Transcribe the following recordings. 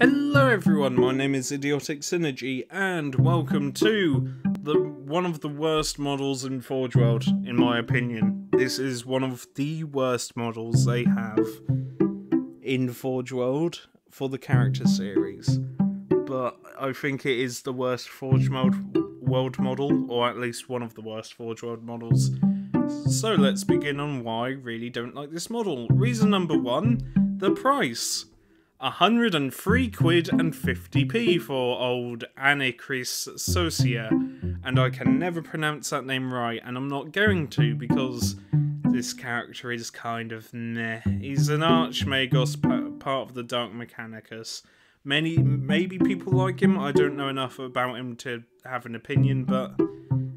Hello everyone, my name is Idiotic Synergy, and welcome to one of the worst models in Forgeworld, in my opinion. This is one of the worst models they have in Forgeworld for the character series. But I think it is the worst Forgeworld model, or at least one of the worst Forgeworld models. So let's begin on why I really don't like this model. Reason number one, the price. 103 quid and 50p for old Anacharis Scoria, and I can never pronounce that name right, and I'm not going to because this character is kind of meh. He's an Archmagos, part of the Dark Mechanicus. Maybe people like him, I don't know enough about him to have an opinion, but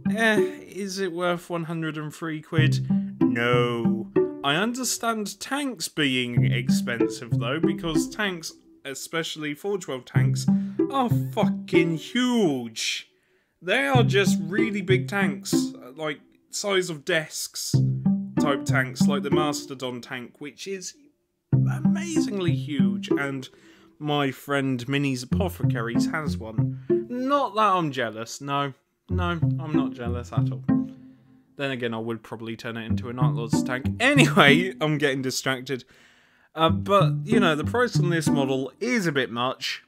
is it worth 103 quid? No. I understand tanks being expensive though, because tanks, especially Forgeworld tanks, are fucking huge. They are just really big tanks, like size of desks type tanks, like the Mastodon tank, which is amazingly huge, and my friend Minnie's Apothecaries has one. Not that I'm jealous, no, I'm not jealous at all. Then again, I would probably turn it into an Outlaw's tank. Anyway, I'm getting distracted. But, you know, the price on this model is a bit much.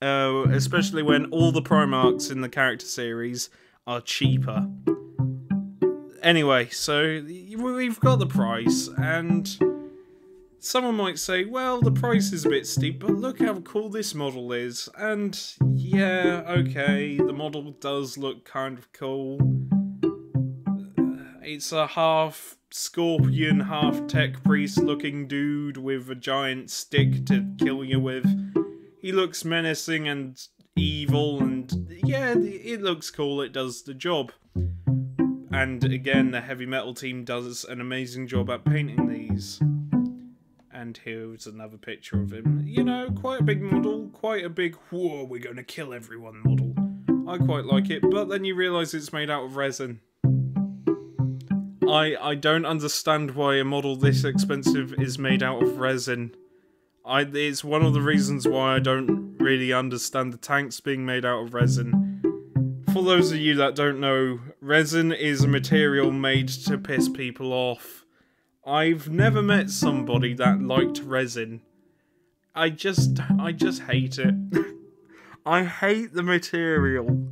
Especially when all the Primarchs in the character series are cheaper. Anyway, so we've got the price, and someone might say, well, the price is a bit steep, but look how cool this model is. And, yeah, okay, the model does look kind of cool. It's a half scorpion, half tech priest looking dude with a giant stick to kill you with. He looks menacing and evil, and yeah, it looks cool, it does the job. And again, the heavy metal team does an amazing job at painting these. And here's another picture of him. You know, quite a big model, quite a big, whoa, we're gonna kill everyone model. I quite like it, but then you realise it's made out of resin. I don't understand why a model this expensive is made out of resin. It's one of the reasons why I don't really understand the tanks being made out of resin. For those of you that don't know, resin is a material made to piss people off. I've never met somebody that liked resin. I just hate it. I hate the material.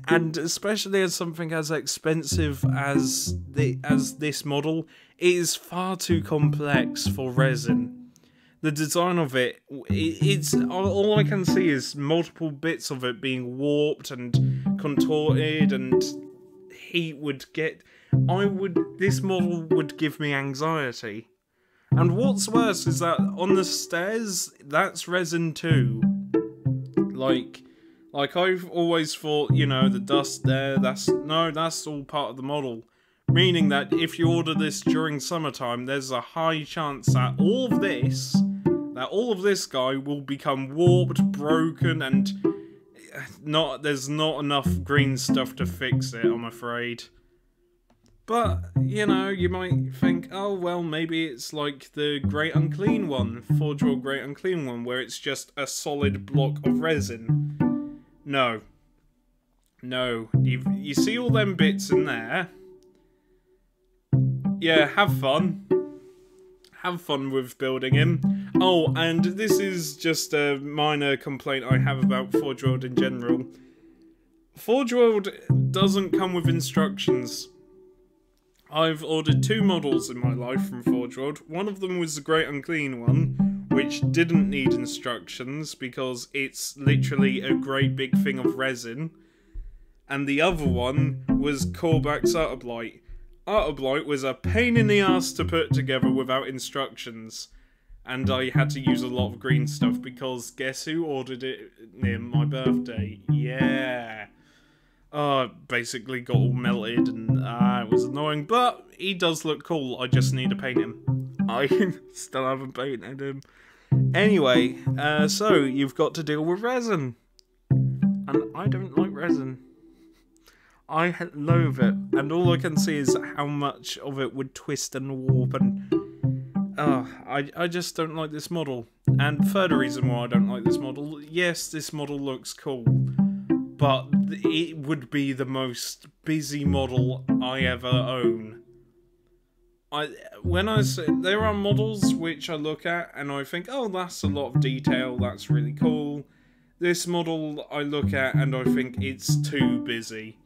And especially as something as expensive as this model, it is far too complex for resin. The design of it's all I can see is multiple bits of it being warped and contorted, and heat would get. This model would give me anxiety. And what's worse is that on the stairs, that's resin too. Like I've always thought, you know, the dust there, that's all part of the model. Meaning that if you order this during summertime, there's a high chance that all of this guy will become warped, broken, and there's not enough green stuff to fix it, I'm afraid. But, you know, you might think, oh, well, maybe it's like the Great Unclean one, Forgeworld Great Unclean one, where it's just a solid block of resin. No. You see all them bits in there? Yeah, have fun. Have fun with building him. Oh, and this is just a minor complaint I have about Forgeworld in general. Forgeworld doesn't come with instructions. I've ordered 2 models in my life from Forgeworld. One of them was the Great Unclean one, which didn't need instructions because it's literally a great big thing of resin. And the other one was Corback's Utterblight. Utterblight was a pain in the ass to put together without instructions. And I had to use a lot of green stuff because guess who ordered it near my birthday? Yeah. Basically got all melted and it was annoying, but he does look cool. I just need to paint him. I still haven't painted him. Anyway, so you've got to deal with resin. And I don't like resin. I loathe it. And all I can see is how much of it would twist and warp, and I just don't like this model. And further reason why I don't like this model, yes, this model looks cool, but it would be the most busy model I ever own. There are models which I look at and I think, oh, that's a lot of detail, that's really cool. This model I look at and I think it's too busy.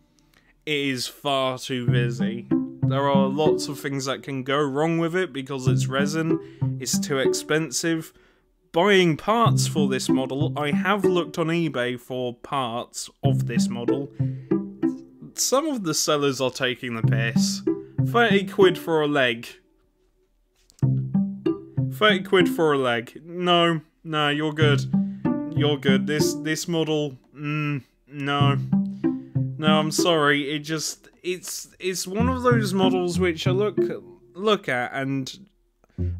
It is far too busy. There are lots of things that can go wrong with it because it's resin, it's too expensive. Buying parts for this model, I have looked on eBay for parts of this model. Some of the sellers are taking the piss. 30 quid for a leg. 30 quid for a leg. No, you're good. You're good. This model, no, I'm sorry. It's one of those models which I look at and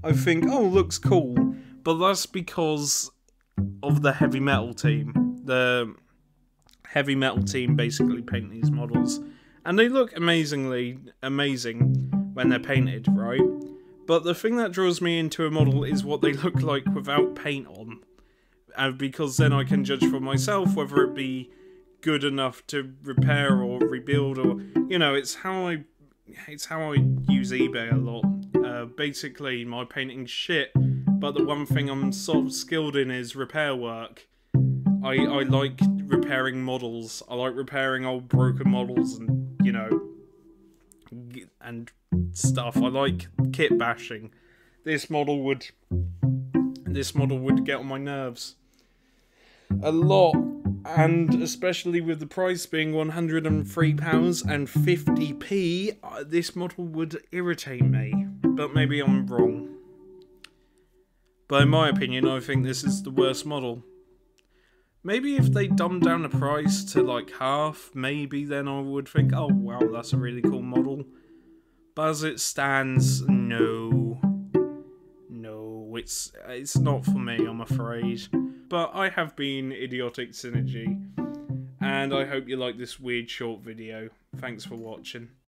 I think, oh, looks cool, but that's because of the heavy metal team. The heavy metal team basically paint these models, and they look amazing when they're painted, right? But the thing that draws me into a model is what they look like without paint on. Because then I can judge for myself whether it be good enough to repair or rebuild, or it's how I use eBay a lot. Basically, my painting's shit, but the one thing I'm sort of skilled in is repair work. I like repairing models. I like repairing old broken models and and stuff. I like kit bashing. This model would get on my nerves a lot, and especially with the price being £103 and 50p, this model would irritate me. But maybe I'm wrong. But in my opinion, I think this is the worst model. Maybe if they dumbed down the price to like half, maybe then I would think, oh wow, that's a really cool model. But as it stands, no, it's not for me, I'm afraid. But I have been Idiotic Synergy, and I hope you like this weird short video. Thanks for watching.